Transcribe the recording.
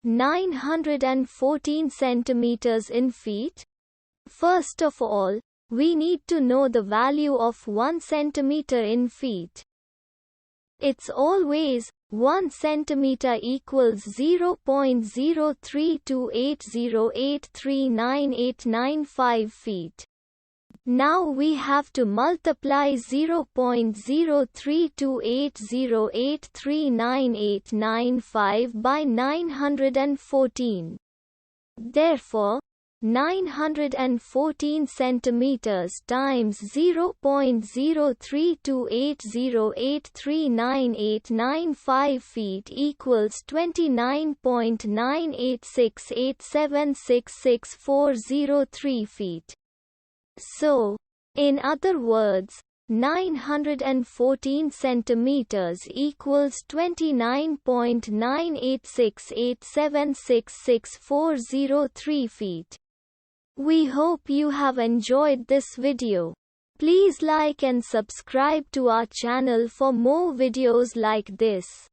914 centimeters in feet? First of all, we need to know the value of 1 centimeter in feet. It's always 1 centimeter equals 0.03280839895 feet. Now we have to multiply 0.03280839895 by 914. Therefore, 914 centimeters times 0.03280839895 feet equals 29.986876640 feet. So, in other words, 914 centimeters equals 29.986876640 feet. We hope you have enjoyed this video. Please like and subscribe to our channel for more videos like this.